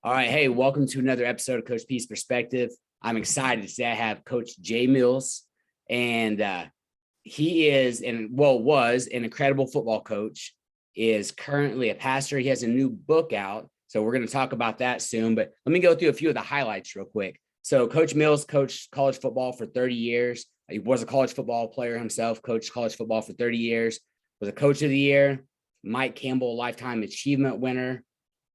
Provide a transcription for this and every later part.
All right. Hey, welcome to another episode of Coach P's Perspective. I'm excited today. I have Coach Jay Mills, and he is was an incredible football coach, is currently a pastor. He has a new book out. So we're going to talk about that soon. But let me go through a few of the highlights real quick. So Coach Mills coached college football for 30 years. He was a college football player himself, coached college football for 30 years, was a coach of the year, Mike Campbell Lifetime Achievement winner.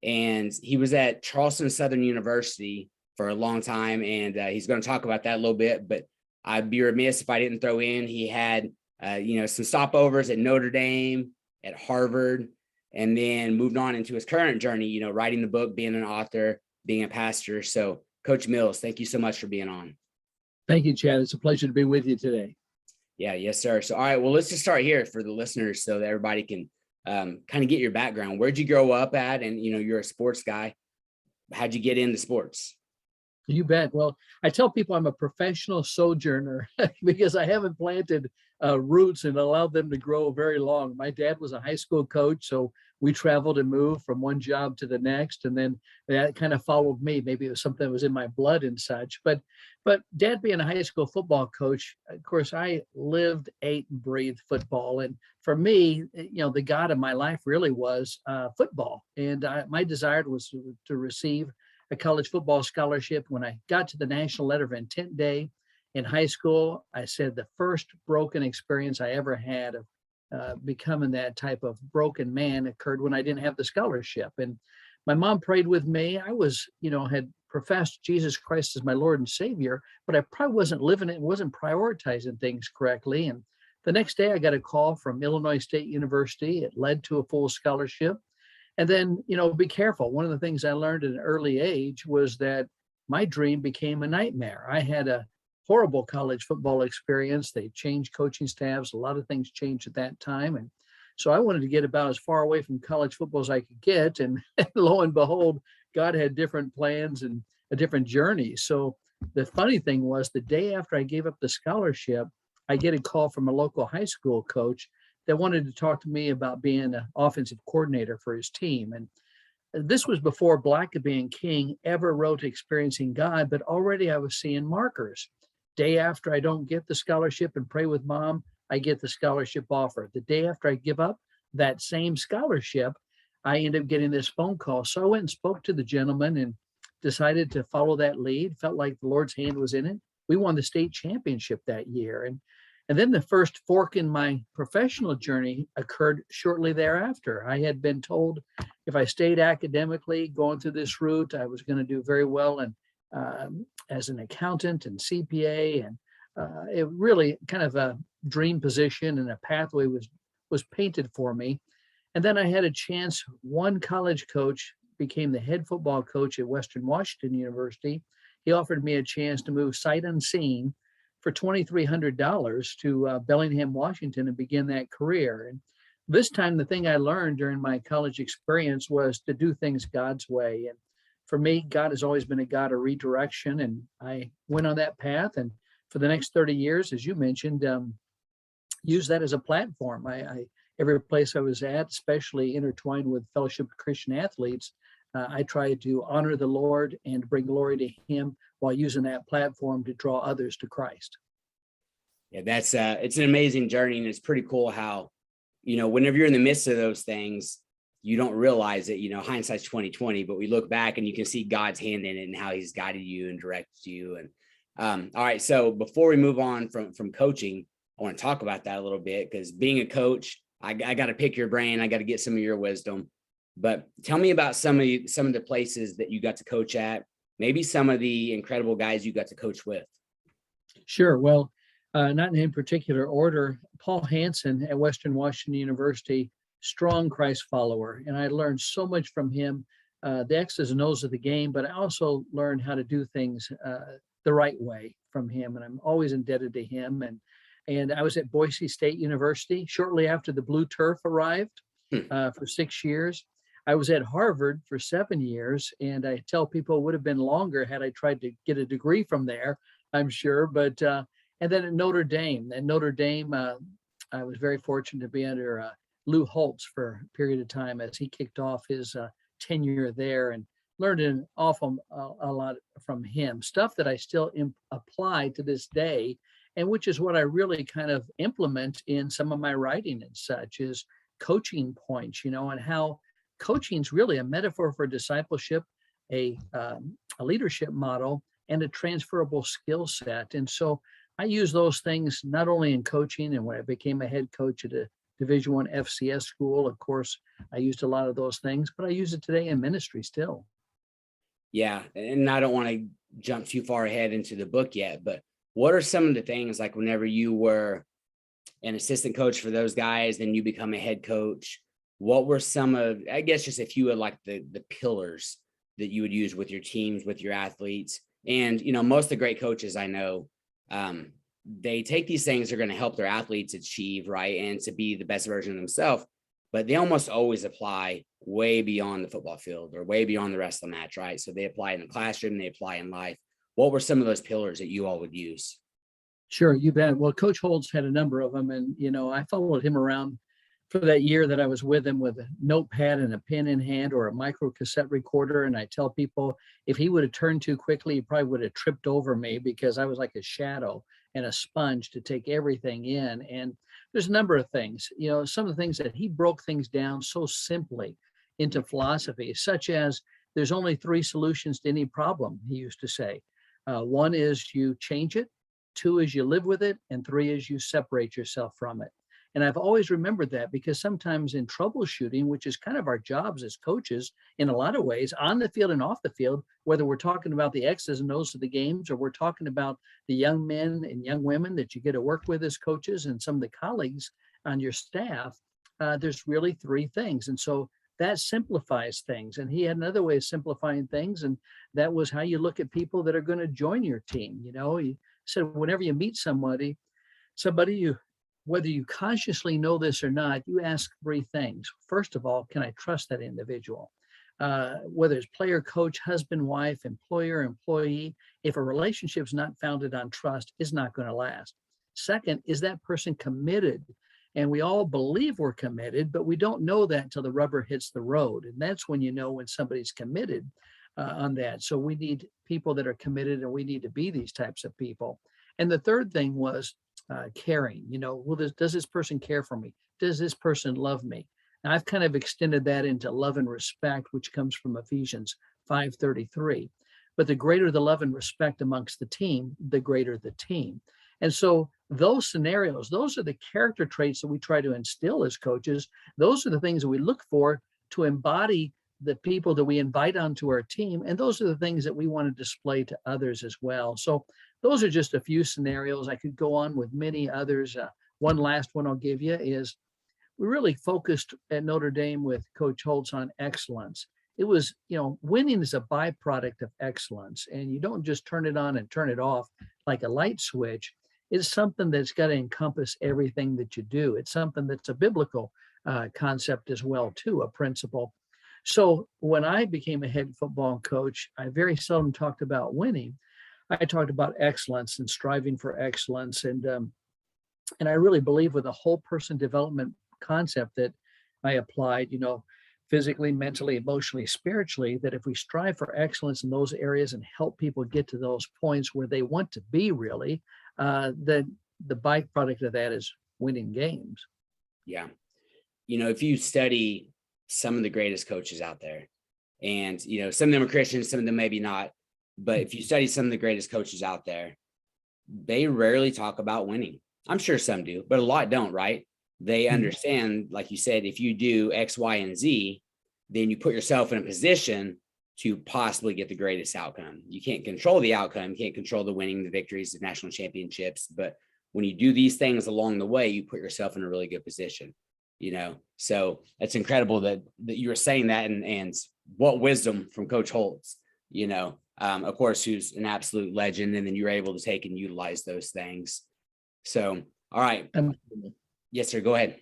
And he was at Charleston Southern University for a long time. And he's going to talk about that a little bit, but I'd be remiss if I didn't throw in, he had, some stopovers at Notre Dame, at Harvard, and then moved on into his current journey, writing the book, being an author, being a pastor. So Coach Mills, thank you so much for being on. Thank you, Chad. It's a pleasure to be with you today. Yeah, yes, sir. So, all right, well, let's just start here for the listeners so that everybody can kind of get your background. Where'd you grow up at? And, you're a sports guy. How'd you get into sports? You bet. Well, I tell people I'm a professional sojourner because I haven't planted roots and allowed them to grow very long. My dad was a high school coach, so we traveled and moved from one job to the next. And then that kind of followed me. Maybe it was something that was in my blood and such. But Dad being a high school football coach, of course, I lived, ate, and breathed football. And for me, the God of my life really was football. And my desire was to receive a college football scholarship. When I got to the National Letter of Intent Day in high school, I said the first broken experience I ever had of becoming that type of broken man occurred when I didn't have the scholarship. And my mom prayed with me. I was, had professed Jesus Christ as my Lord and Savior, but I probably wasn't living it and wasn't prioritizing things correctly. And the next day I got a call from Illinois State University. It led to a full scholarship. And then, be careful. One of the things I learned at an early age was that my dream became a nightmare. I had a horrible college football experience. They changed coaching staffs. A lot of things changed at that time. And so I wanted to get about as far away from college football as I could get. And lo and behold, God had different plans and a different journey. So the funny thing was the day after I gave up the scholarship, I get a call from a local high school coach that wanted to talk to me about being an offensive coordinator for his team. And this was before Blackaby and King ever wrote Experiencing God, but already I was seeing markers. Day after I don't get the scholarship and pray with mom, I get the scholarship offer. The day after I give up that same scholarship, I end up getting this phone call. So I went and spoke to the gentleman and decided to follow that lead. Felt like the Lord's hand was in it. We won the state championship that year. And then the first fork in my professional journey occurred shortly thereafter. I had been told if I stayed academically going through this route, I was going to do very well and as an accountant and CPA. And it really kind of a dream position and a pathway was painted for me. And then I had a chance. One college coach became the head football coach at Western Washington University. He offered me a chance to move sight unseen for $2,300 to Bellingham, Washington, and begin that career. And this time, the thing I learned during my college experience was to do things God's way. And for me, God has always been a God of redirection. And I went on that path. And for the next 30 years, as you mentioned, used that as a platform. I every place I was at, especially intertwined with Fellowship of Christian Athletes, I tried to honor the Lord and bring glory to him while using that platform to draw others to Christ. Yeah, that's it's an amazing journey. And it's pretty cool how, whenever you're in the midst of those things, you don't realize it, hindsight's 2020, but we look back and you can see God's hand in it and how he's guided you and directed you. And all right. So before we move on from coaching, I want to talk about that a little bit, because being a coach, I got to pick your brain. I got to get some of your wisdom. But tell me about some of the places that you got to coach at, maybe some of the incredible guys you got to coach with. Sure. Well, not in particular order. Paul Hansen at Western Washington University, strong Christ follower. And I learned so much from him, the X's and O's of the game, but I also learned how to do things the right way from him. And I'm always indebted to him. And I was at Boise State University shortly after the blue turf arrived for 6 years. I was at Harvard for 7 years, and I tell people it would have been longer had I tried to get a degree from there, I'm sure. But and then at Notre Dame. At Notre Dame, I was very fortunate to be under Lou Holtz for a period of time as he kicked off his tenure there. And learned an awful a lot from him, stuff that I still apply to this day, and which is what I really kind of implement in some of my writing and such, is coaching points, and how coaching is really a metaphor for discipleship, a leadership model, and a transferable skill set. And so I use those things not only in coaching, and when I became a head coach at a Division I FCS school, of course, I used a lot of those things, but I use it today in ministry still. Yeah. And I don't want to jump too far ahead into the book yet, but what are some of the things, like whenever you were an assistant coach for those guys, then you become a head coach, what were some of, I guess, just a few of like the pillars that you would use with your teams, with your athletes? And, most of the great coaches I know, they take these things that are going to help their athletes achieve, right, and to be the best version of themselves, but they almost always apply way beyond the football field or way beyond the rest of the match, right? So they apply in the classroom, they apply in life. What were some of those pillars that you all would use? Sure, you bet. Well, Coach Holtz had a number of them, and I followed him around for that year that I was with him with a notepad and a pen in hand or a micro cassette recorder. And I tell people, if he would have turned too quickly, he probably would have tripped over me, because I was like a shadow and a sponge to take everything in. And there's a number of things, some of the things that he broke things down so simply into philosophy, such as there's only 3 solutions to any problem, he used to say. 1 is you change it, 2 is you live with it, and 3 is you separate yourself from it. And I've always remembered that, because sometimes in troubleshooting, which is kind of our jobs as coaches in a lot of ways, on the field and off the field, whether we're talking about the X's and O's of the games, or we're talking about the young men and young women that you get to work with as coaches and some of the colleagues on your staff, there's really 3 things. And so that simplifies things. And he had another way of simplifying things, and that was how you look at people that are going to join your team. He said, whenever you meet somebody, whether you consciously know this or not, you ask 3 things. First of all, can I trust that individual? Whether it's player, coach, husband, wife, employer, employee, if a relationship's not founded on trust, it's not going to last. Second, is that person committed? And we all believe we're committed, but we don't know that until the rubber hits the road. And that's when you know when somebody's committed on that. So we need people that are committed, and we need to be these types of people. And the third thing was caring. Does this person care for me? Does this person love me? Now, I've kind of extended that into love and respect, which comes from Ephesians 5:33. But the greater the love and respect amongst the team, the greater the team. And so those scenarios, those are the character traits that we try to instill as coaches. Those are the things that we look for to embody the people that we invite onto our team. And those are the things that we want to display to others as well. So those are just a few scenarios. I could go on with many others. One last one I'll give you is, we really focused at Notre Dame with Coach Holtz on excellence. It was, winning is a byproduct of excellence, and you don't just turn it on and turn it off like a light switch. It's something that's got to encompass everything that you do. It's something that's a biblical concept as well, too, a principle. So when I became a head football coach, I very seldom talked about winning. I talked about excellence and striving for excellence. And I really believe with a whole person development concept that I applied, physically, mentally, emotionally, spiritually, that if we strive for excellence in those areas and help people get to those points where they want to be really, then the byproduct of that is winning games. Yeah. If you study some of the greatest coaches out there, and, some of them are Christians, some of them maybe not, but if you study some of the greatest coaches out there, they rarely talk about winning. I'm sure some do, but a lot don't, right? They understand, like you said, if you do X, Y, and Z, then you put yourself in a position to possibly get the greatest outcome. You can't control the outcome. You can't control the winning, the victories, the national championships. But when you do these things along the way, you put yourself in a really good position, So that's incredible that you were saying that, and what wisdom from Coach Holtz, of course, who's an absolute legend. And then you're able to take and utilize those things. So, all right. Yes, sir. Go ahead.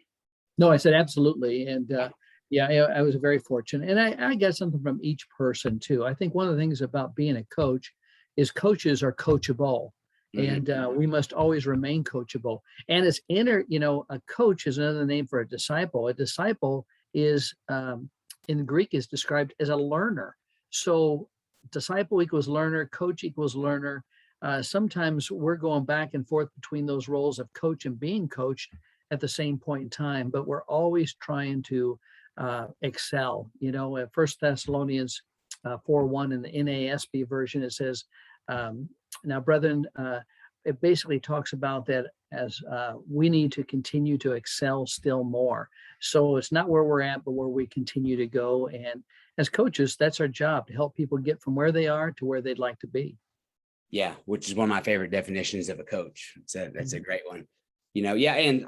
No, I said absolutely. And I was very fortunate. And I got something from each person too. I think one of the things about being a coach is coaches are coachable. And we must always remain coachable. And it's a coach is another name for a disciple. A disciple is, in Greek, is described as a learner. So disciple equals learner, coach equals learner. Sometimes we're going back and forth between those roles of coach and being coached at the same point in time, but we're always trying to excel. At 1 Thessalonians 4:1 in the NASB version, it says, now, brethren, it basically talks about that as we need to continue to excel still more. So it's not where we're at, but where we continue to go. And as coaches, that's our job, to help people get from where they are to where they'd like to be. Yeah, which is one of my favorite definitions of a coach. That's a great one. Yeah, and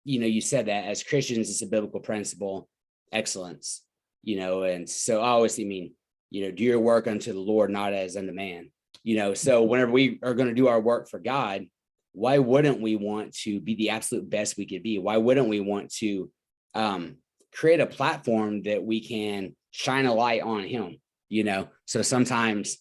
you said that as Christians, it's a biblical principle, excellence. And so I always mean, do your work unto the Lord, not as unto man. So whenever we are going to do our work for God, why wouldn't we want to be the absolute best we could be? Why wouldn't we want to create a platform that we can shine a light on him? So sometimes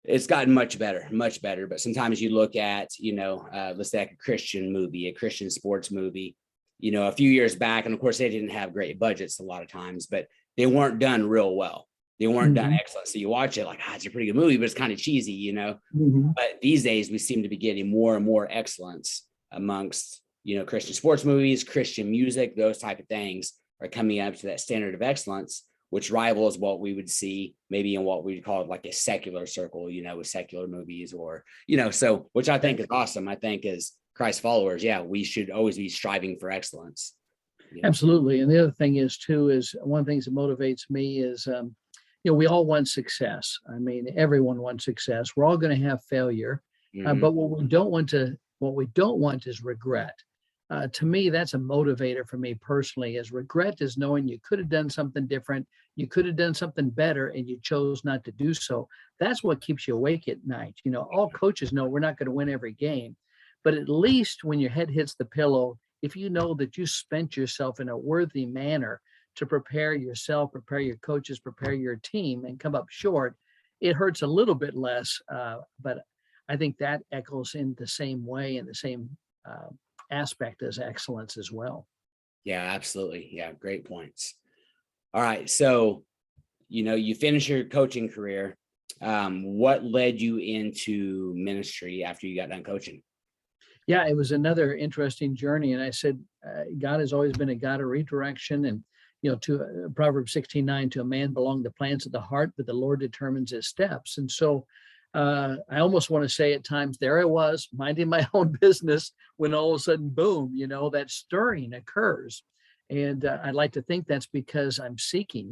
it's gotten much better, but sometimes you look at, let's say like a Christian movie, a Christian sports movie, a few years back, and of course they didn't have great budgets a lot of times, but they weren't done real well. They weren't done excellent. So you watch it like, it's a pretty good movie, but it's kind of cheesy, But these days we seem to be getting more and more excellence amongst, Christian sports movies, Christian music, those type of things are coming up to that standard of excellence, which rivals what we would see maybe in what we'd call like a secular circle, with secular movies or, so, which I think is awesome. I think as Christ followers, we should always be striving for excellence. Absolutely. And the other thing is one of the things that motivates me is, we all want success. I mean, everyone wants success. We're all going to have failure, but what we don't want is regret. To me, that's a motivator for me personally. Is regret is knowing you could have done something different, you could have done something better, and you chose not to do so. That's what keeps you awake at night. All coaches know we're not going to win every game, but at least when your head hits the pillow, if you know that you spent yourself in a worthy manner to prepare yourself, prepare your coaches, prepare your team, and come up short, it hurts a little bit less. But I think that echoes in the same way, in the same aspect as excellence as well. Yeah, absolutely. Yeah, great points. All right. So, you finish your coaching career. What led you into ministry after you got done coaching? Yeah, it was another interesting journey. And I said, God has always been a God of redirection. And to Proverbs 16:9, to a man belong the plans of the heart, but the Lord determines his steps. And so I almost want to say at times, there I was minding my own business when all of a sudden, boom, that stirring occurs. And I'd like to think that's because I'm seeking.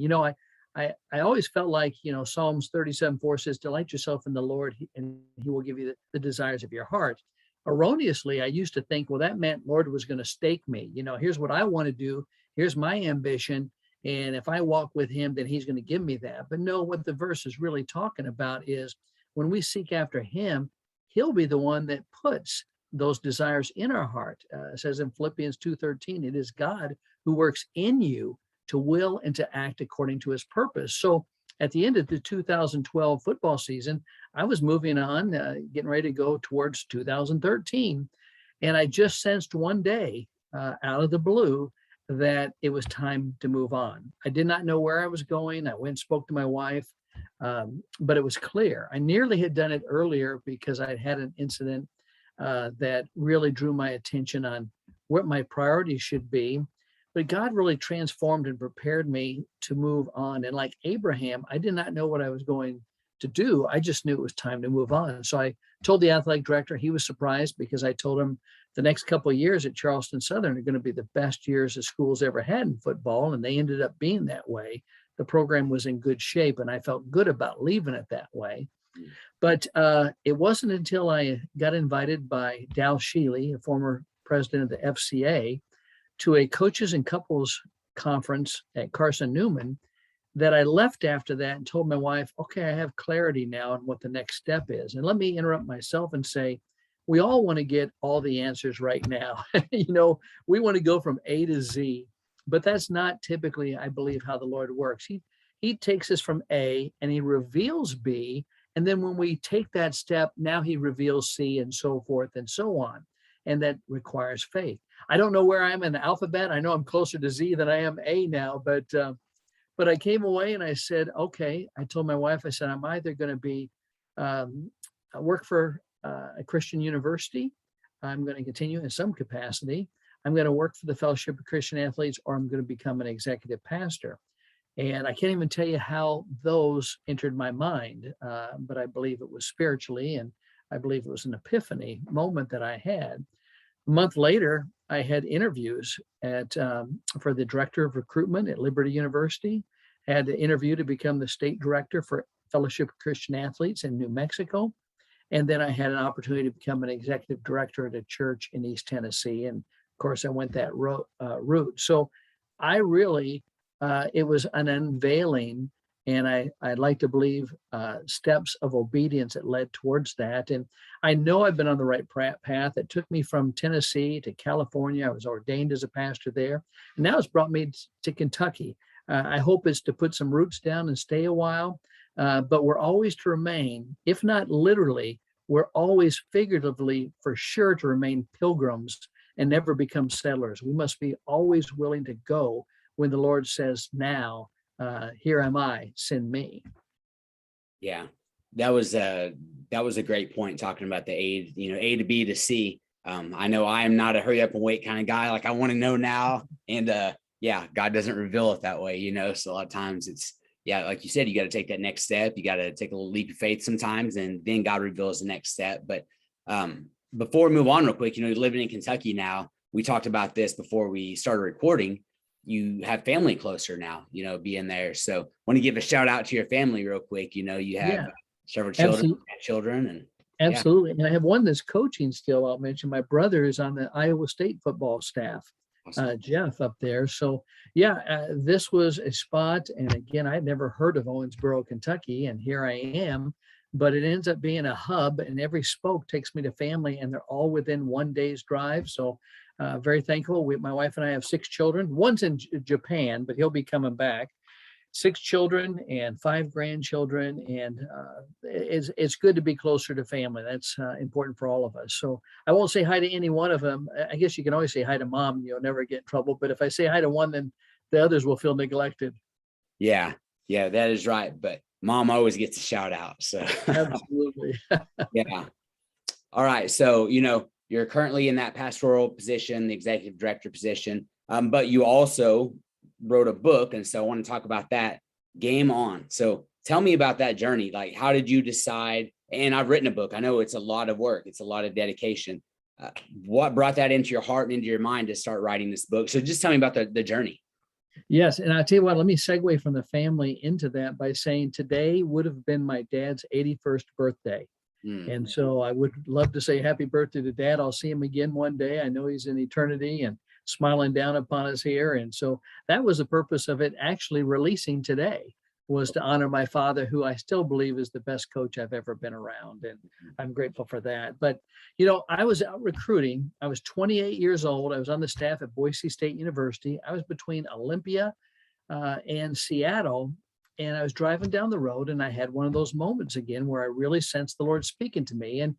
I always felt like, Psalms 37:4 says, delight yourself in the Lord and he will give you the desires of your heart. Erroneously, I used to think, well, that meant Lord was going to stake me. Here's what I want to do. Here's my ambition. And if I walk with him, then he's going to give me that. But no, what the verse is really talking about is when we seek after him, he'll be the one that puts those desires in our heart. It says in Philippians 2:13, it is God who works in you to will and to act according to his purpose. So at the end of the 2012 football season, I was moving on, getting ready to go towards 2013. And I just sensed one day out of the blue that it was time to move on. I did not know where I was going. I went and spoke to my wife, but it was clear. I nearly had done it earlier because I'd had an incident that really drew my attention on what my priorities should be. But God really transformed and prepared me to move on. And like Abraham, I did not know what I was going to do. I just knew it was time to move on. So I told the athletic director. He was surprised because I told him the next couple of years at Charleston Southern are going to be the best years the school's ever had in football. And they ended up being that way. The program was in good shape and I felt good about leaving it that way. But it wasn't until I got invited by Dal Sheely, a former president of the FCA, to a coaches and couples conference at Carson Newman that I left after that and told my wife, okay, I have clarity now on what the next step is. And let me interrupt myself and say, we all want to get all the answers right now. We want to go from A to Z, but that's not typically, I believe, how the Lord works. He takes us from A and he reveals B. And then when we take that step, now he reveals C and so forth and so on. And that requires faith. I don't know where I am in the alphabet. I know I'm closer to Z than I am A now, but But I came away and I said, okay, I told my wife, I said, I'm either going to be work for a Christian university. I'm going to continue in some capacity. I'm going to work for the Fellowship of Christian Athletes, or I'm going to become an executive pastor. And I can't even tell you how those entered my mind, but I believe it was spiritually, and I believe it was an epiphany moment that I had. A month later, I had interviews for the director of recruitment at Liberty University. I had to interview to become the state director for Fellowship of Christian Athletes in New Mexico. And then I had an opportunity to become an executive director at a church in East Tennessee. And of course, I went that route. So I really, it was an unveiling, and I'd like to believe steps of obedience that led towards that. And I know I've been on the right path. It took me from Tennessee to California. I was ordained as a pastor there. And now it's brought me to Kentucky. I hope it's to put some roots down and stay a while. But we're always to remain, if not literally, we're always figuratively for sure to remain pilgrims and never become settlers. We must be always willing to go when the Lord says, now, here am I, send me. Yeah, that was a great point, talking about the A to B to C. I know I am not a hurry up and wait kind of guy. Like, I want to know now. And yeah, God doesn't reveal it that way, so a lot of times it's, yeah, like you said, you got to take that next step. You got to take a little leap of faith sometimes, and then God reveals the next step. But before we move on real quick, living in Kentucky now, we talked about this before we started recording. You have family closer now, being there. So want to give a shout out to your family real quick. You have several children, and absolutely. And I have one that's coaching still. I'll mention my brother is on the Iowa State football staff. Awesome. Jeff up there. So this was a spot. And again, I'd never heard of Owensboro, Kentucky, and here I am, but it ends up being a hub, and every spoke takes me to family, and they're all within 1 day's drive. So very thankful. My wife and I have 6 children. One's in Japan, but he'll be coming back. 6 children and 5 grandchildren, and it's good to be closer to family. That's important for all of us. So I won't say hi to any one of them. I guess you can always say hi to mom, and you'll never get in trouble. But if I say hi to one, then the others will feel neglected. Yeah, that is right. But mom always gets a shout out. So absolutely. Yeah. All right. So you're currently in that pastoral position, the executive director position, but you also wrote a book. And so I want to talk about that. Game On. So tell me about that journey. Like, how did you decide? And I've written a book. I know it's a lot of work. It's a lot of dedication. What brought that into your heart and into your mind to start writing this book? So just tell me about the journey. Yes. And I'll tell you what, let me segue from the family into that by saying today would have been my dad's 81st birthday. And so I would love to say happy birthday to Dad. I'll see him again one day. I know he's in eternity and smiling down upon us here. And so that was the purpose of it actually releasing today, was to honor my father, who I still believe is the best coach I've ever been around. And I'm grateful for that. But, I was out recruiting. I was 28 years old. I was on the staff at Boise State University. I was between Olympia and Seattle. And I was driving down the road, and I had one of those moments again where I really sensed the Lord speaking to me. And,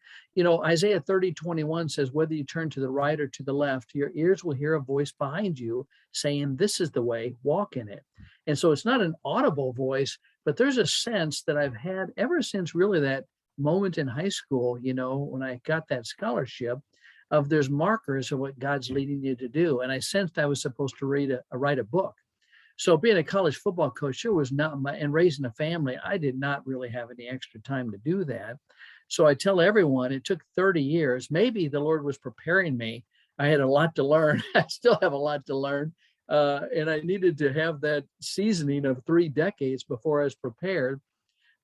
Isaiah 30:21 says, whether you turn to the right or to the left, your ears will hear a voice behind you saying, this is the way, walk in it. And so it's not an audible voice, but there's a sense that I've had ever since really that moment in high school, when I got that scholarship, of there's markers of what God's leading you to do. And I sensed I was supposed to write a book. So being a college football coach, sure was not and raising a family, I did not really have any extra time to do that. So I tell everyone it took 30 years. Maybe the Lord was preparing me. I had a lot to learn. I still have a lot to learn. And I needed to have that seasoning of 3 decades before I was prepared.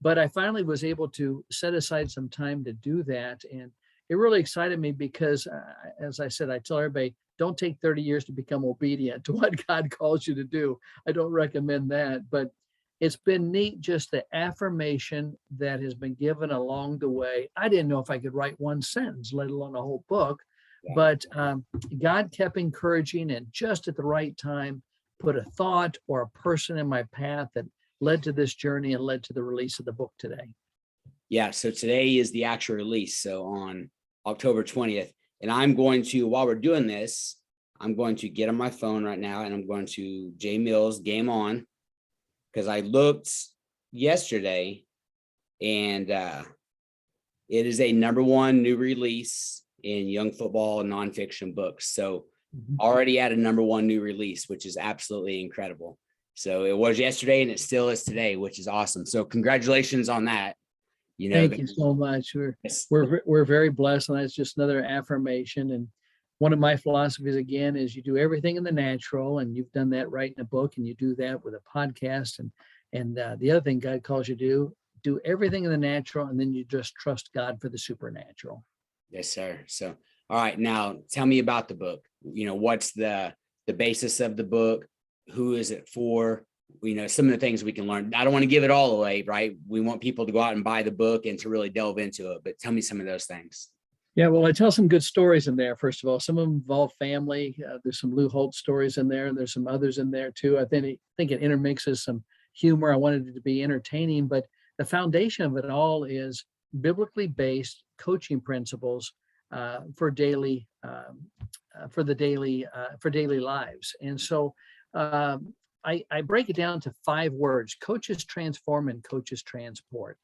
But I finally was able to set aside some time to do that. And it really excited me because, as I said, I tell everybody, don't take 30 years to become obedient to what God calls you to do. I don't recommend that, but it's been neat, just the affirmation that has been given along the way. I didn't know if I could write one sentence, let alone a whole book, but God kept encouraging, and just at the right time, put a thought or a person in my path that led to this journey and led to the release of the book today. Yeah. So today is the actual release. So on October 20th. And I'm going to, while we're doing this, I'm going to get on my phone right now, and I'm going to J Mills Game On. because I looked yesterday, and it is a #1 new release in young football and nonfiction books. So already at a #1 new release, which is absolutely incredible. So it was yesterday and it still is today, which is awesome. So congratulations on that. You know, Thank you so much. We're very blessed, and that's just another affirmation. And one of my philosophies again is you do everything in the natural, and you've done that writing a book, and you do that with a podcast. And the other thing God calls you to do everything in the natural, and then you just trust God for the supernatural. Yes, sir. So, all right, now tell me about the book. You know, what's the basis of the book? Who is it for? You know, some of the things we can learn. I don't want to give it all away, right? We want people to go out and buy the book and to really delve into it, but tell me some of those things. Yeah, well, I tell some good stories in there. First of all, some of them involve family. There's some Lou Holtz stories in there, and there's some others in there too. I think it intermixes some humor. I wanted it to be entertaining, but the foundation of it all is biblically based coaching principles for daily lives. And so I break it down to 5 words: coaches transform and coaches transport.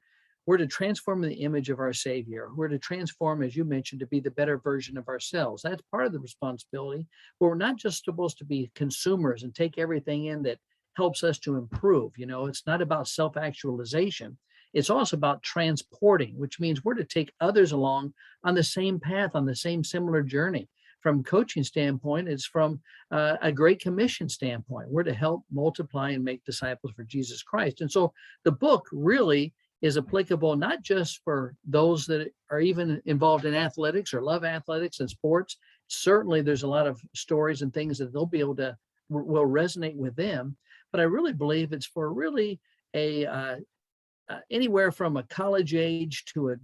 We're to transform the image of our Savior. We're to transform, as you mentioned, to be the better version of ourselves. That's part of the responsibility. But we're not just supposed to be consumers and take everything in that helps us to improve. You know, it's not about self-actualization. It's also about transporting, which means we're to take others along on the same path, on the same similar journey. From coaching standpoint, it's from a Great Commission standpoint. We're to help multiply and make disciples for Jesus Christ. And so the book really is applicable not just for those that are even involved in athletics or love athletics and sports. Certainly there's a lot of stories and things that they'll be able to will resonate with them. But I really believe it's for really anywhere from a college age to an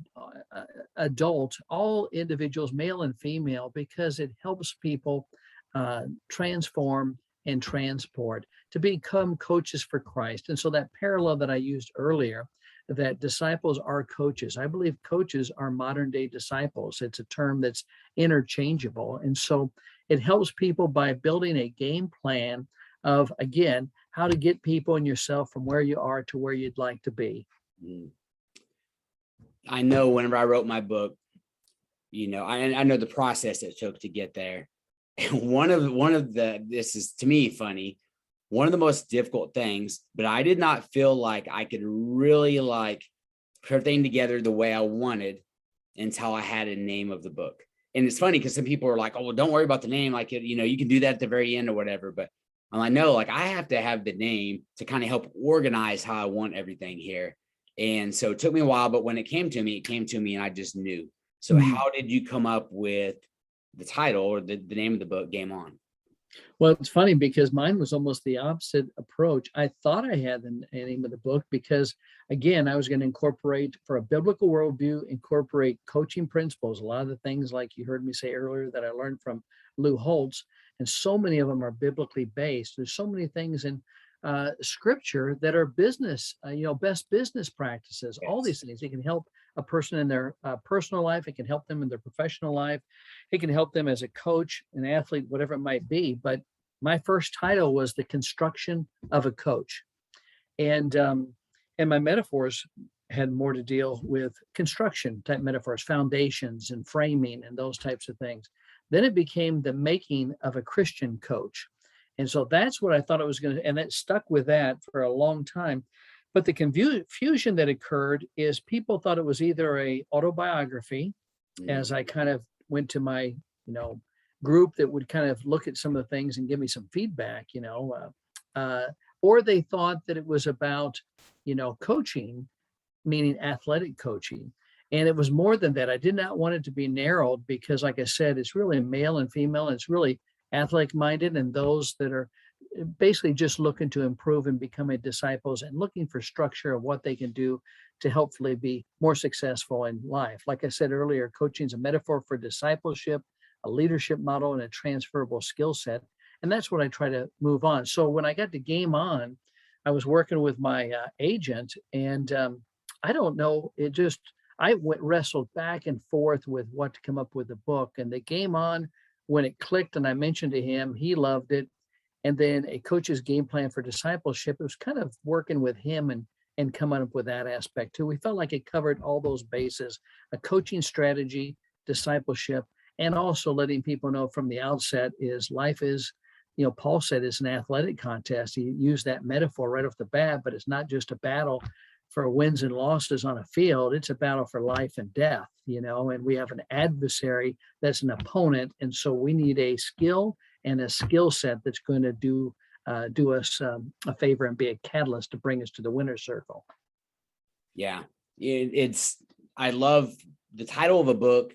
adult, all individuals, male and female, because it helps people transform and transport to become coaches for Christ. And so that parallel that I used earlier, that disciples are coaches. I believe coaches are modern day disciples. It's a term that's interchangeable. And so it helps people by building a game plan of, again, how to get people and yourself from where you are to where you'd like to be. I know whenever I wrote my book, you know, I know the process it took to get there. And one of the, this is to me funny, one of the most difficult things, but I did not feel like I could really like put everything together the way I wanted until I had a name of the book. And it's funny because some people are like, oh, well, don't worry about the name. Like, you know, you can do that at the very end or whatever. But I'm like, no, like I have to have the name to kind of help organize how I want everything here. And so it took me a while, but when it came to me and I just knew. So how did you come up with the title or the name of the book, Game On? Well, it's funny because mine was almost the opposite approach. I thought I had the name of the book because, again, I was going to incorporate, for a biblical worldview, incorporate coaching principles. A lot of the things, like you heard me say earlier, that I learned from Lou Holtz, and so many of them are biblically based. There's so many things in scripture that are business, best business practices, all these things. It can help a person in their personal life. It can help them in their professional life. It can help them as a coach, an athlete, whatever it might be. But my first title was The Construction of a Coach. And my metaphors had more to deal with construction type metaphors, foundations and framing and those types of things. Then it became The Making of a Christian Coach. And so that's what I thought it was going to, and it stuck with that for a long time. But the confusion that occurred is people thought it was either a autobiography, as I kind of went to my, group that would kind of look at some of the things and give me some feedback, or they thought that it was about, coaching, meaning athletic coaching. And it was more than that. I did not want it to be narrowed because, like I said, it's really male and female, and it's really athletic minded, and those that are basically just looking to improve and becoming disciples and looking for structure of what they can do to hopefully be more successful in life. Like I said earlier, coaching is a metaphor for discipleship, a leadership model, and a transferable skill set. And that's what I try to move on. So when I got to Game On, I was working with my agent, and I don't know, wrestled back and forth with what to come up with the book. And the Game On, when it clicked and I mentioned to him, he loved it. and then a coach's game plan for discipleship. It was kind of working with him and coming up with that aspect too. We felt like it covered all those bases: a coaching strategy, discipleship, and also letting people know from the outset is life is, Paul said it's an athletic contest. He used that metaphor right off the bat, but it's not just a battle for wins and losses on a field. It's a battle for life and death, and we have an adversary that's an opponent. And so we need a skill and a skill set that's going to do us a favor and be a catalyst to bring us to the winner's circle. Yeah, I love the title of a book.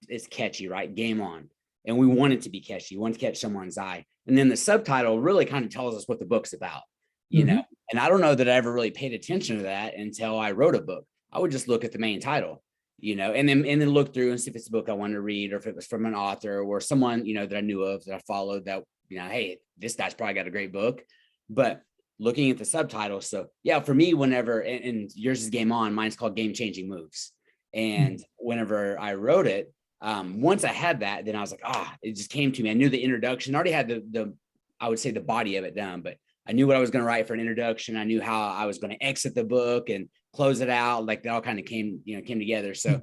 It's catchy, right? Game On. And we want it to be catchy. We want to catch someone's eye. And then the subtitle really kind of tells us what the book's about, you know? And I don't know that I ever really paid attention to that until I wrote a book. I would just look at the main title, and then look through and see if it's a book I wanted to read, or if it was from an author or someone, that I knew of, that I followed, that, hey, this guy's probably got a great book. But looking at the subtitle. So yeah, for me, whenever, and yours is Game On, mine's called Game Changing Moves. And whenever I wrote it, once I had that, then I was like, it just came to me. I knew the introduction, I already had the I would say the body of it done, but I knew what I was going to write for an introduction. I knew how I was going to exit the book and close it out. Like that all kind of came together. So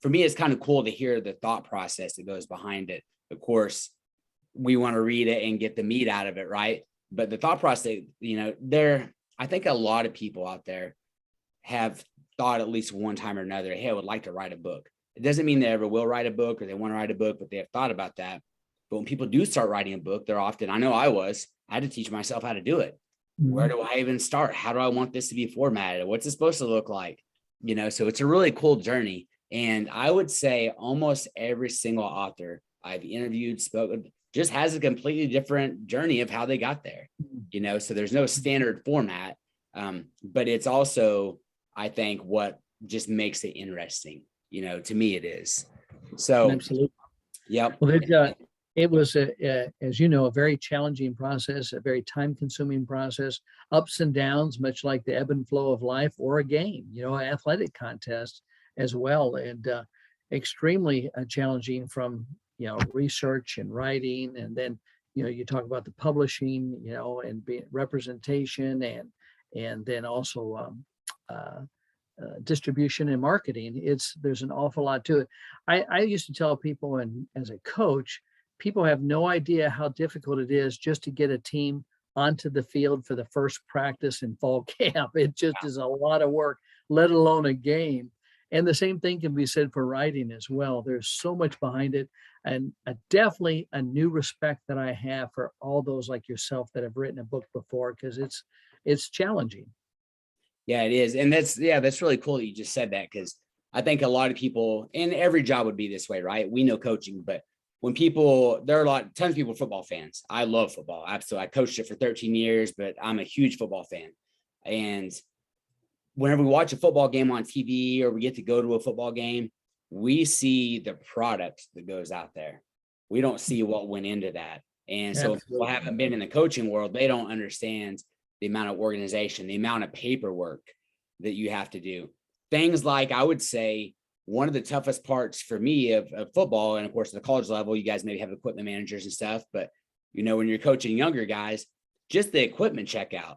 for me, it's kind of cool to hear the thought process that goes behind it. Of course, we want to read it and get the meat out of it, right? But the thought process, I think a lot of people out there have thought at least one time or another, hey, I would like to write a book. It doesn't mean they ever will write a book or they want to write a book, but they have thought about that. But when people do start writing a book, they're often, I know I had to teach myself how to do it. Where do I even start? How do I want this to be formatted? What's it supposed to look like? So it's a really cool journey. And I would say almost every single author I've interviewed, spoken, just has a completely different journey of how they got there. So there's no standard format, but it's also, I think, what just makes it interesting. To me it is. So absolutely. Yep. Well, it was, as you know, a very challenging process, a very time-consuming process, ups and downs, much like the ebb and flow of life or a game, an athletic contest as well, and extremely challenging from, research and writing, and then, you talk about the publishing, and representation, and then also distribution and marketing. There's an awful lot to it. I used to tell people, and as a coach, people have no idea how difficult it is just to get a team onto the field for the first practice in fall camp. It just is a lot of work, let alone a game. And the same thing can be said for writing as well. There's so much behind it, and definitely a new respect that I have for all those like yourself that have written a book before, because it's challenging. Yeah, it is. And that's really cool that you just said that, because I think a lot of people, and every job would be this way, right? We know coaching, but when there are tons of people, football fans. I love football. Absolutely. I coached it for 13 years, but I'm a huge football fan. And whenever we watch a football game on TV, or we get to go to a football game, we see the product that goes out there. We don't see what went into that. And so if people haven't been in the coaching world, they don't understand the amount of organization, the amount of paperwork that you have to do. Things like, I would say, one of the toughest parts for me of football, and of course at the college level, you guys maybe have equipment managers and stuff, but when you're coaching younger guys, just the equipment checkout,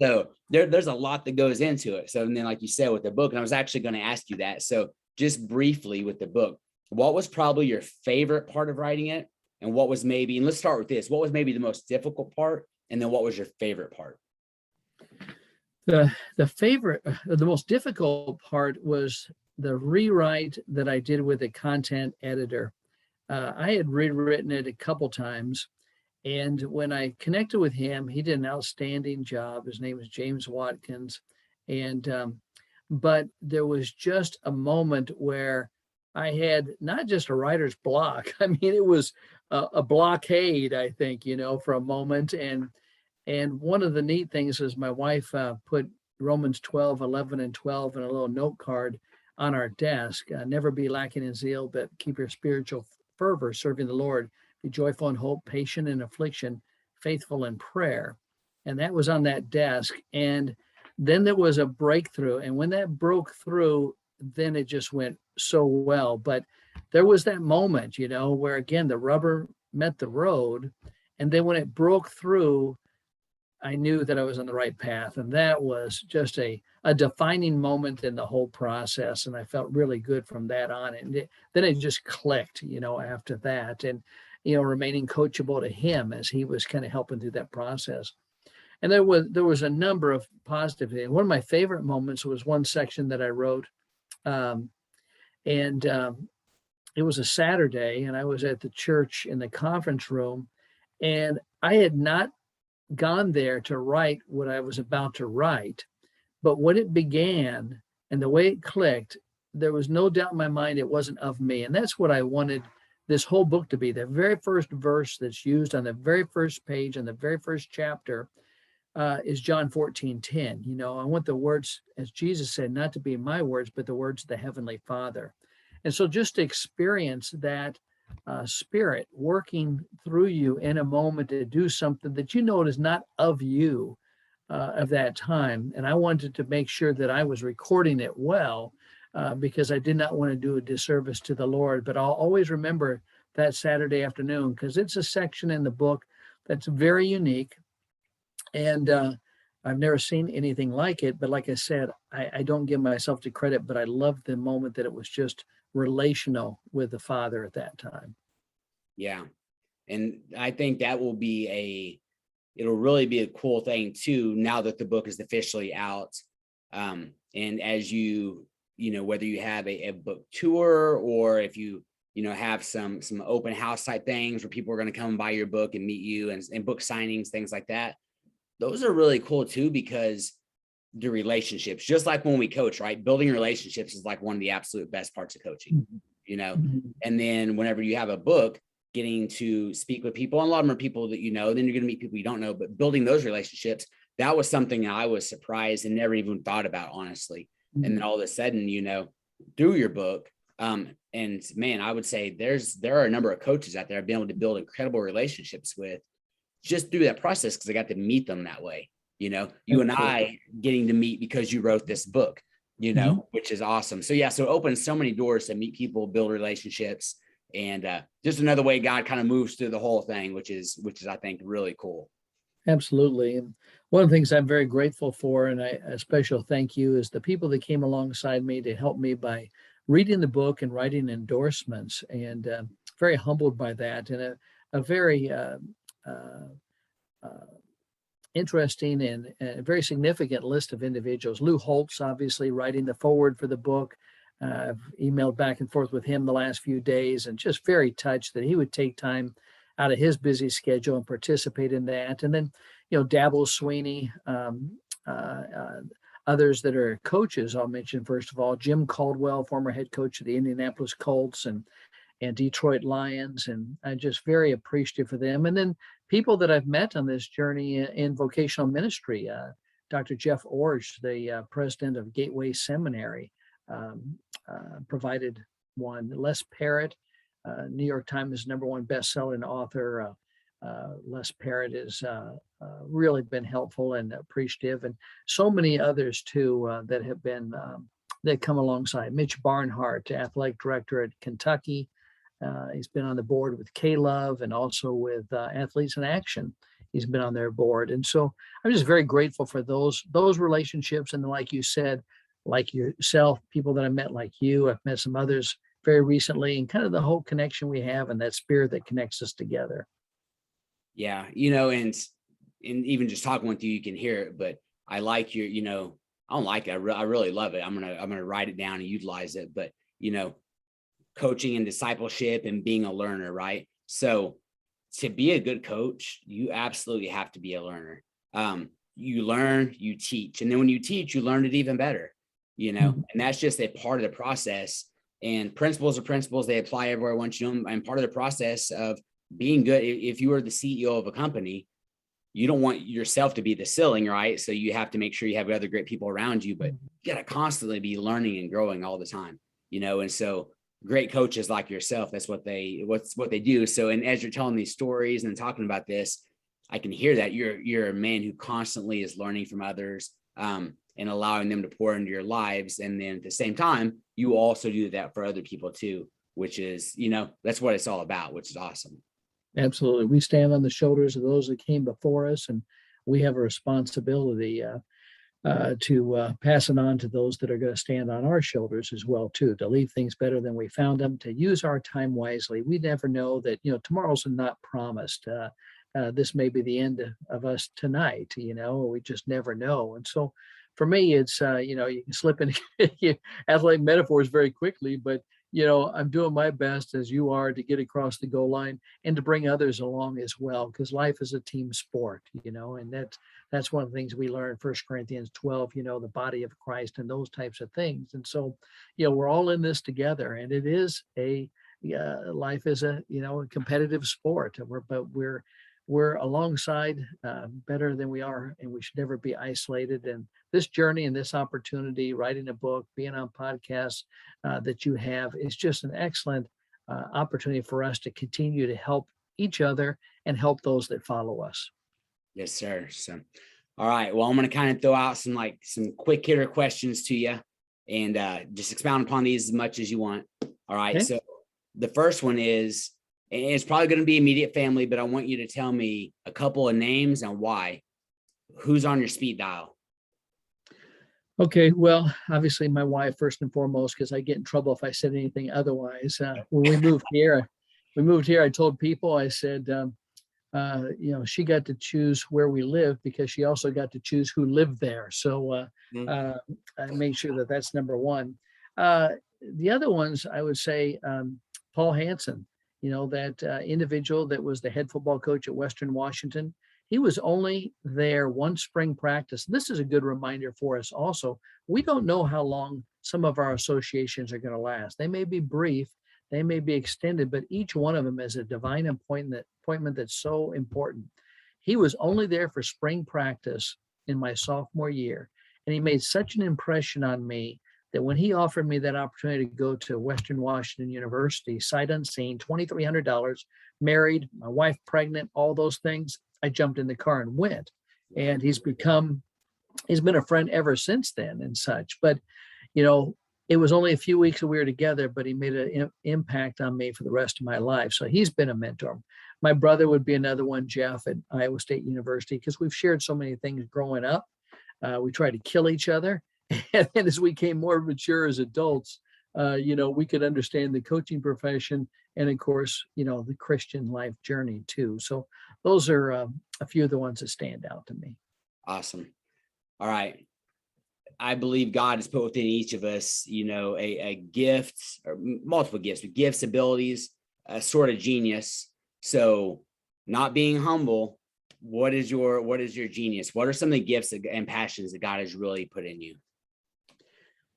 So there's a lot that goes into it. So, and then like you said with the book, and I was actually going to ask you that. So just briefly with the book, what was probably your favorite part of writing it? And what was maybe, and let's start with this, what was maybe the most difficult part? And then what was your favorite part? The most difficult part was the rewrite that I did with a content editor. I had rewritten it a couple times, and when I connected with him, he did an outstanding job. His name is James Watkins, and but there was just a moment where I had not just a writer's block. I mean, it was a blockade, I think, for a moment. And one of the neat things is my wife put Romans 12:11 and 12 in a little note card on our desk. Never be lacking in zeal, but keep your spiritual fervor serving the Lord. Be joyful in hope, patient in affliction, faithful in prayer. And that was on that desk. And then there was a breakthrough. And when that broke through, then it just went so well. But there was that moment, where again, the rubber met the road. And then when it broke through, I knew that I was on the right path. And that was just a defining moment in the whole process. And I felt really good from that on. And then it just clicked, after that. And, remaining coachable to him as he was kind of helping through that process. And there was a number of positive things. One of my favorite moments was one section that I wrote. It was a Saturday, and I was at the church in the conference room, and I had not gone there to write what I was about to write. But when it began and the way it clicked, there was no doubt in my mind it wasn't of me. And that's what I wanted this whole book to be. The very first verse that's used on the very first page and the very first chapter is John 14:10. I want the words, as Jesus said, not to be my words, but the words of the Heavenly Father. And so just to experience that Spirit working through you in a moment to do something that is not of you of that time. And I wanted to make sure that I was recording it well because I did not want to do a disservice to the Lord. But I'll always remember that Saturday afternoon because it's a section in the book that's very unique. And I've never seen anything like it. But like I said, I don't give myself the credit, but I loved the moment that it was just relational with the Father at that time. Yeah. And I think that will it'll really be a cool thing too, now that the book is officially out. And as whether you have a book tour or if you have some open house type things where people are going to come and buy your book and meet you and book signings, things like that. Those are really cool too, because the relationships, just like when we coach, right? Building relationships is like one of the absolute best parts of coaching, Mm-hmm. And then whenever you have a book, getting to speak with people, and a lot of them are people that then you're going to meet people you don't know, but building those relationships, that was something I was surprised and never even thought about, honestly. Mm-hmm. And then all of a sudden, through your book, and man, I would say there are a number of coaches out there I've been able to build incredible relationships with just through that process because I got to meet them that way. You and I getting to meet because you wrote this book, Mm-hmm. which is awesome. So yeah, so it opens so many doors to meet people, build relationships, and just another way God kind of moves through the whole thing, which is I think really cool. Absolutely. And one of the things I'm very grateful for, and a special thank you, is the people that came alongside me to help me by reading the book and writing endorsements, and very humbled by that, and a very interesting and very significant list of individuals. Lou Holtz, obviously, writing the foreword for the book. I've emailed back and forth with him the last few days and just very touched that he would take time out of his busy schedule and participate in that. And then, Dabble Sweeney, others that are coaches, I'll mention, first of all, Jim Caldwell, former head coach of the Indianapolis Colts and Detroit Lions. And I'm just very appreciative for them. And then people that I've met on this journey in vocational ministry, Dr. Jeff Orsch, the president of Gateway Seminary, provided one. Les Parrott, New York Times #1 bestselling author. Les Parrott has really been helpful and appreciative, and so many others too that have been that come alongside. Mitch Barnhart, athletic director at Kentucky. He's been on the board with K-Love and also with Athletes in Action. He's been on their board. And so I'm just very grateful for those relationships. And like you said, like yourself, people that I met like you, I've met some others very recently, and kind of the whole connection we have and that spirit that connects us together. Yeah. And even just talking with you, you can hear it, but I like your, I don't like it. I really love it. I'm going to write it down and utilize it, but coaching and discipleship and being a learner, right? So to be a good coach, you absolutely have to be a learner. You learn, you teach, and then when you teach, you learn it even better, and that's just a part of the process. And principles are principles; they apply everywhere once you know them. And part of the process of being good, if you are the CEO of a company, you don't want yourself to be the ceiling, right? So you have to make sure you have other great people around you, but you got to constantly be learning and growing all the time, and so great coaches like yourself, that's what they do. So, and as you're telling these stories and talking about this, I can hear that you're a man who constantly is learning from others, and allowing them to pour into your lives. And then at the same time, you also do that for other people too, which is, that's what it's all about, which is awesome. Absolutely. We stand on the shoulders of those that came before us, and we have a responsibility to pass it on to those that are going to stand on our shoulders as well, too, to leave things better than we found them, to use our time wisely. We never know that, tomorrow's not promised. This may be the end of us tonight, we just never know. And so for me, it's, you can slip into athletic metaphors very quickly, but I'm doing my best as you are to get across the goal line and to bring others along as well, because life is a team sport, and that's one of the things we learn, 1 Corinthians 12, the body of Christ and those types of things. And so, we're all in this together, and it is life is a competitive sport, but we're alongside better than we are, and we should never be isolated. And this journey and this opportunity, writing a book, being on podcasts that you have, is just an excellent opportunity for us to continue to help each other and help those that follow us. Yes, sir. So, all right. Well, I'm going to kind of throw out some quick hitter questions to you, and just expound upon these as much as you want. All right. Okay. So the first one is, and it's probably going to be immediate family, but I want you to tell me a couple of names and why. Who's on your speed dial? Okay, well, obviously my wife first and foremost, because I get in trouble if I said anything otherwise. When we moved here, I told people, I said, she got to choose where we live because she also got to choose who lived there. So I made sure that that's number one. The other ones, I would say, Paul Hansen, that individual that was the head football coach at Western Washington. He was only there one spring practice. This is a good reminder for us also. We don't know how long some of our associations are going to last. They may be brief, they may be extended, but each one of them is a divine appointment that's so important. He was only there for spring practice in my sophomore year, and he made such an impression on me that when he offered me that opportunity to go to Western Washington University, sight unseen, $2,300, married, my wife pregnant, all those things, I jumped in the car and went. And he's been a friend ever since then and such. But, it was only a few weeks that we were together, but he made an impact on me for the rest of my life. So he's been a mentor. My brother would be another one, Jeff, at Iowa State University, because we've shared so many things growing up. We tried to kill each other. And then as we became more mature as adults, we could understand the coaching profession and, of course, the Christian life journey too. So those are a few of the ones that stand out to me. Awesome. All right. I believe God has put within each of us, a gift, or multiple gifts, abilities, a sort of genius. So not being humble, what is your genius? What are some of the gifts and passions that God has really put in you?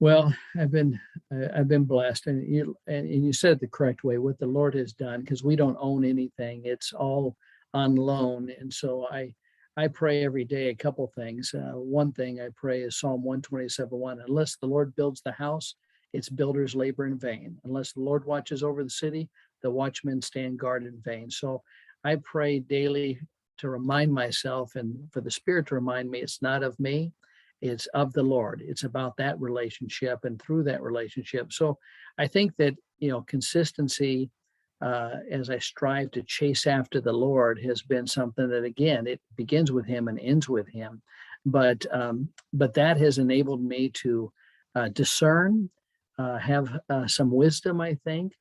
Well, I've been blessed, and you said it the correct way, what the Lord has done, because we don't own anything. It's all on loan. And so I pray every day a couple things. One thing I pray is Psalm 127:1. Unless the Lord builds the house, its builders labor in vain. Unless the Lord watches over the city, the watchmen stand guard in vain. So I pray daily to remind myself, and for the Spirit to remind me, it's not of me, it's of the Lord. It's about that relationship and through that relationship. So I think that, consistency, as I strive to chase after the Lord, has been something that, again, it begins with Him and ends with Him. But that has enabled me to discern, have some wisdom, I think,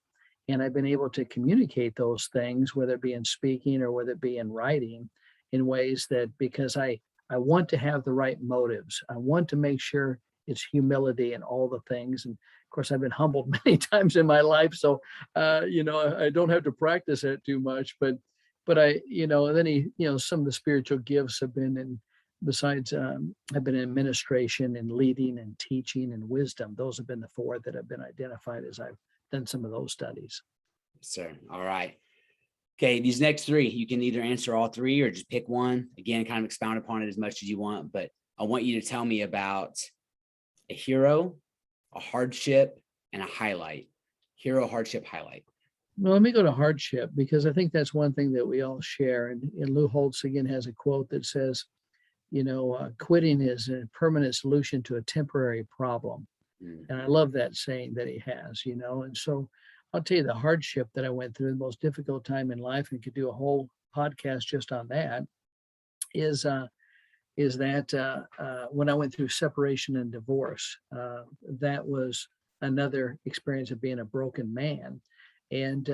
and I've been able to communicate those things, whether it be in speaking or whether it be in writing, in ways that, because I want to have the right motives. I want to make sure it's humility and all the things. And of course, I've been humbled many times in my life. So, I don't have to practice it too much, but I, then some of the spiritual gifts have been I've been in administration and leading and teaching and wisdom. Those have been the four that have been identified as I've done some of those studies. Sir. All right. Okay, these next three, you can either answer all three or just pick one. Again, kind of expound upon it as much as you want, but I want you to tell me about a hero, a hardship, and a highlight. Hero, hardship, highlight. Well, let me go to hardship, because I think that's one thing that we all share. And Lou Holtz, again, has a quote that says, quitting is a permanent solution to a temporary problem. And I love that saying that he has, and so I'll tell you the hardship that I went through, the most difficult time in life, and could do a whole podcast just on that, is that when I went through separation and divorce, that was another experience of being a broken man. And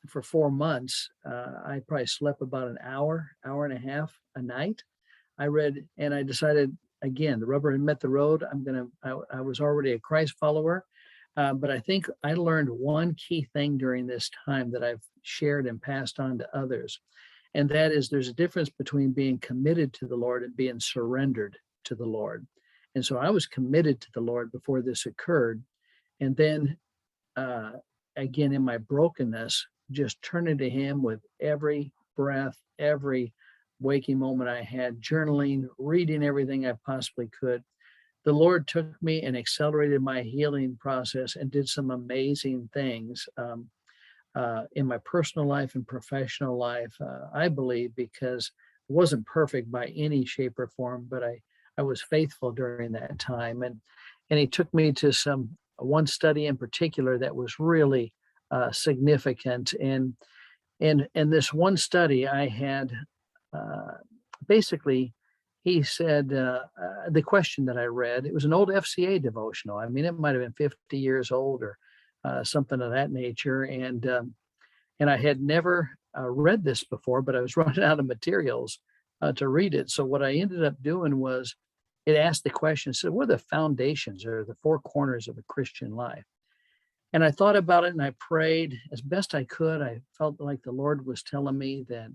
for 4 months, I probably slept about an hour and a half a night. I read, and I decided, again, the rubber had met the road. I was already a Christ follower. But I think I learned one key thing during this time that I've shared and passed on to others. And that is, there's a difference between being committed to the Lord and being surrendered to the Lord. And so I was committed to the Lord before this occurred. And then again, in my brokenness, just turning to him with every breath, every waking moment I had, journaling, reading everything I possibly could. The Lord took me and accelerated my healing process and did some amazing things in my personal life and professional life, I believe, because it wasn't perfect by any shape or form, but I was faithful during that time. And he took me to one study in particular that was really significant. And this one study I had, basically, he said, the question that I read, it was an old FCA devotional. I mean, it might have been 50 years old or something of that nature. And I had never read this before, but I was running out of materials to read it. So what I ended up doing was, it asked the question, said, what are the foundations or the four corners of a Christian life? And I thought about it and I prayed as best I could. I felt like the Lord was telling me that,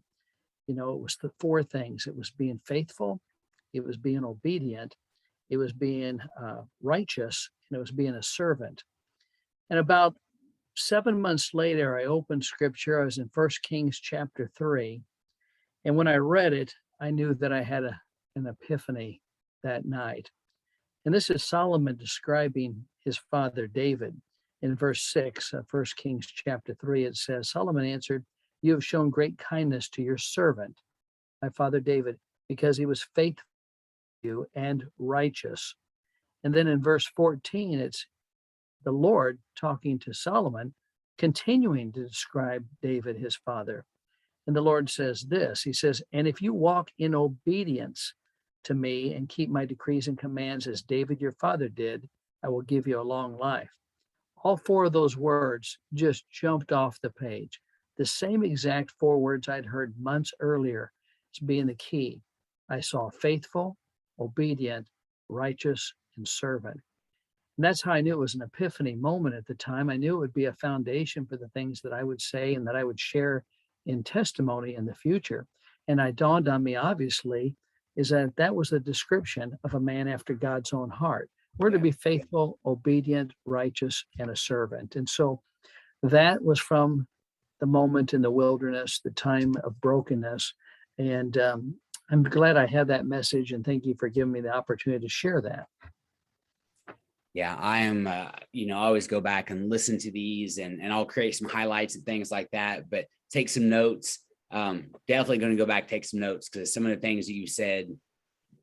it was the four things. It was being faithful, it was being obedient, it was being righteous, and it was being a servant. And about 7 months later, I opened scripture. I was in 1 Kings chapter 3. And when I read it, I knew that I had an epiphany that night. And this is Solomon describing his father David. In verse 6 of 1 Kings chapter 3, it says, Solomon answered, you have shown great kindness to your servant, my father David, because he was faithful to you and righteous. And then in verse 14, it's the Lord talking to Solomon, continuing to describe David, his father. And the Lord says this, he says, and if you walk in obedience to me and keep my decrees and commands as David, your father did, I will give you a long life. All four of those words just jumped off the page. The same exact four words I'd heard months earlier as being the key. I saw faithful, obedient, righteous, and servant. And that's how I knew it was an epiphany moment at the time. I knew it would be a foundation for the things that I would say and that I would share in testimony in the future. And it dawned on me, obviously, is that was a description of a man after God's own heart. We're to be faithful, obedient, righteous, and a servant. And so that was from the moment in the wilderness, the time of brokenness. And I'm glad I had that message, and thank you for giving me the opportunity to share that. Yeah, I am, I always go back and listen to these and I'll create some highlights and things like that, but take some notes. Definitely going to go back, take some notes, because some of the things that you said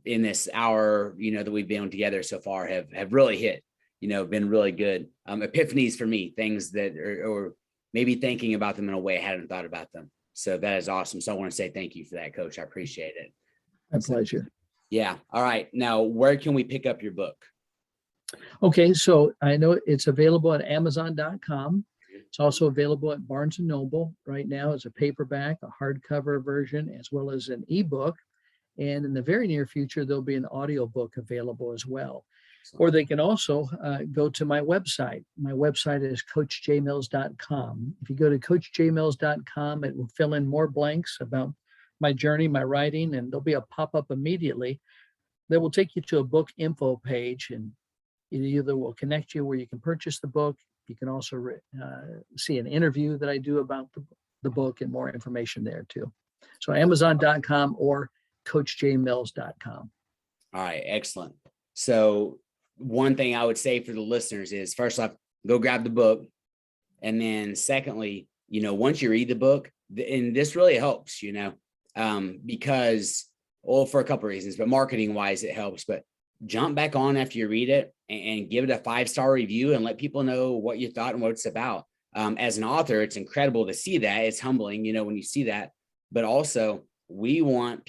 in this hour, that we've been together so far have really hit, been really good. Epiphanies for me, things that or maybe thinking about them in a way I hadn't thought about them. So that is awesome. So I want to say thank you for that, Coach. I appreciate it. My pleasure. Yeah. All right. Now, where can we pick up your book? Okay. So I know it's available at Amazon.com. It's also available at Barnes & Noble right now as a paperback, a hardcover version, as well as an ebook. And in the very near future, there'll be an audiobook available as well. Or they can also go to my website. My website is coachjmills.com. If you go to coachjmills.com, it will fill in more blanks about my journey, my writing, and there'll be a pop-up immediately that will take you to a book info page, and it either will connect you where you can purchase the book. You can also see an interview that I do about the book and more information there too. So Amazon.com or coachjmills.com. All right, excellent. So one thing I would say for the listeners is, first off, go grab the book. And then secondly, once you read the book, and this really helps, because, well, for a couple of reasons, but marketing wise, it helps, but jump back on after you read it and give it a 5-star review and let people know what you thought and what it's about. as an author, it's incredible to see that. It's humbling, when you see that, but also we want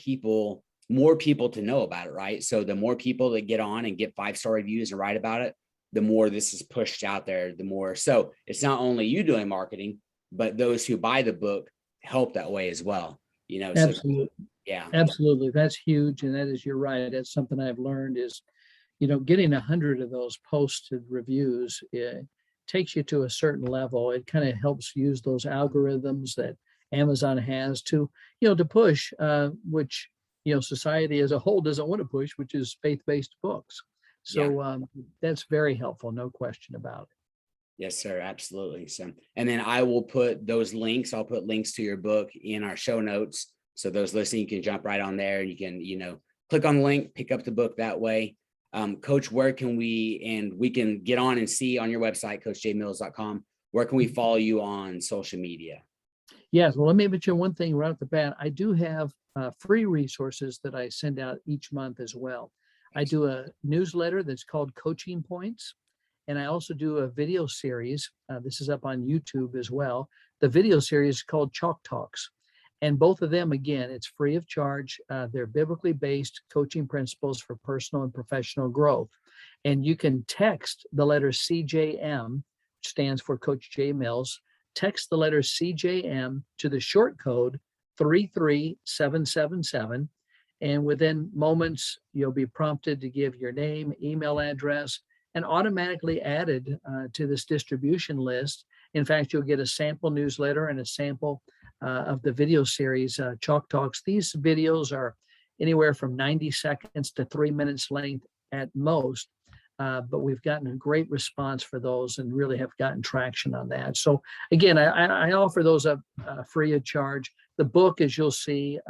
more people to know about it, right? So the more people that get on and get 5-star reviews and write about it, the more this is pushed out there, the more. So it's not only you doing marketing, but those who buy the book help that way as well, Absolutely. So, yeah. Absolutely. That's huge. And that is, you're right. That's something I've learned is, getting 100 of those posted reviews, it takes you to a certain level. It kind of helps use those algorithms that Amazon has to, to push, which, society as a whole doesn't want to push, which is faith-based books. So that's very helpful. No question about it. Yes, sir. Absolutely. So, and then I will put those links. I'll put links to your book in our show notes. So those listening, you can jump right on there and you can, click on the link, pick up the book that way. Coach, where can we can get on and see on your website, coachjmills.com, where can we follow you on social media? Yes. Well, let me mention one thing right off the bat. I do have free resources that I send out each month as well. I do a newsletter that's called Coaching Points. And I also do a video series. This is up on YouTube as well. The video series is called Chalk Talks. And both of them, again, it's free of charge. They're biblically based coaching principles for personal and professional growth. And you can text the letter CJM, which stands for Coach J Mills. Text the letter CJM to the short code 33777. And within moments, you'll be prompted to give your name, email address, and automatically added to this distribution list. In fact, you'll get a sample newsletter and a sample of the video series, Chalk Talks. These videos are anywhere from 90 seconds to 3 minutes length at most, but we've gotten a great response for those and really have gotten traction on that. So again, I offer those up free of charge. The book, as you'll see,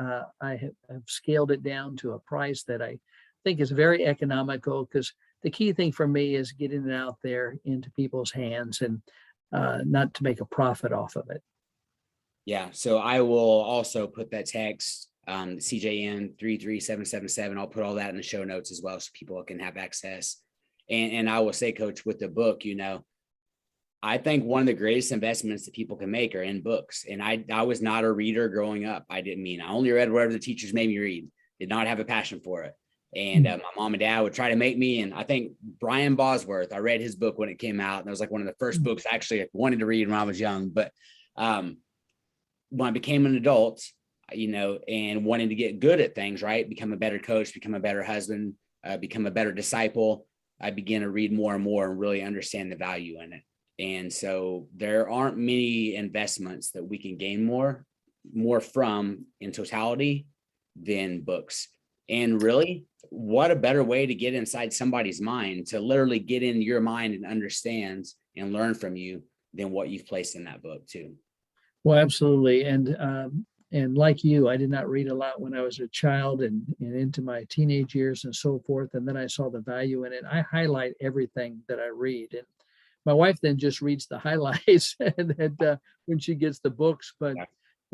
I have scaled it down to a price that I think is very economical, because the key thing for me is getting it out there into people's hands and not to make a profit off of it. Yeah. So I will also put that text, CJN 33777. I'll put all that in the show notes as well, so people can have access. And I will say, Coach, with the book, I think one of the greatest investments that people can make are in books. And I was not a reader growing up. I only read whatever the teachers made me read, did not have a passion for it. And my mom and dad would try to make me. And I think Brian Bosworth, I read his book when it came out. And it was like one of the first books actually I wanted to read when I was young. But when I became an adult, and wanting to get good at things, right? Become a better coach, become a better husband, become a better disciple. I began to read more and more and really understand the value in it. And so there aren't many investments that we can gain more from in totality than books. And really, what a better way to get inside somebody's mind, to literally get in your mind and understand and learn from you, than what you've placed in that book too. Well, absolutely. And like you, I did not read a lot when I was a child and into my teenage years and so forth. And then I saw the value in it. I highlight everything that I read. And my wife then just reads the highlights and when she gets the books. But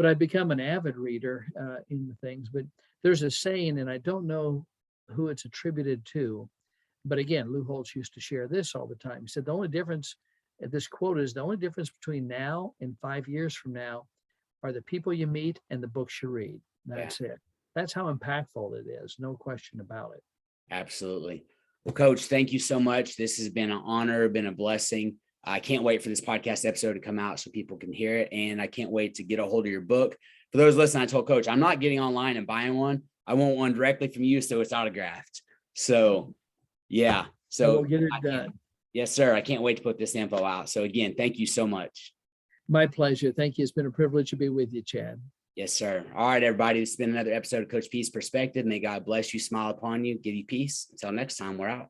I've become an avid reader in the things. But there's a saying, and I don't know who it's attributed to. But again, Lou Holtz used to share this all the time. He said, the only difference, this quote is, the only difference between now and 5 years from now are the people you meet and the books you read. That's it. That's how impactful it is. No question about it. Absolutely. Well, Coach, thank you so much. This has been an honor, been a blessing. I can't wait for this podcast episode to come out so people can hear it. And I can't wait to get a hold of your book. For those listening, I told Coach, I'm not getting online and buying one. I want one directly from you, so it's autographed. So, yeah. So we'll get it done. Yes, sir. I can't wait to put this info out. So again, thank you so much. My pleasure. Thank you. It's been a privilege to be with you, Chad. Yes, sir. All right, everybody. This has been another episode of Coach P's Perspective. May God bless you, smile upon you, give you peace. Until next time, we're out.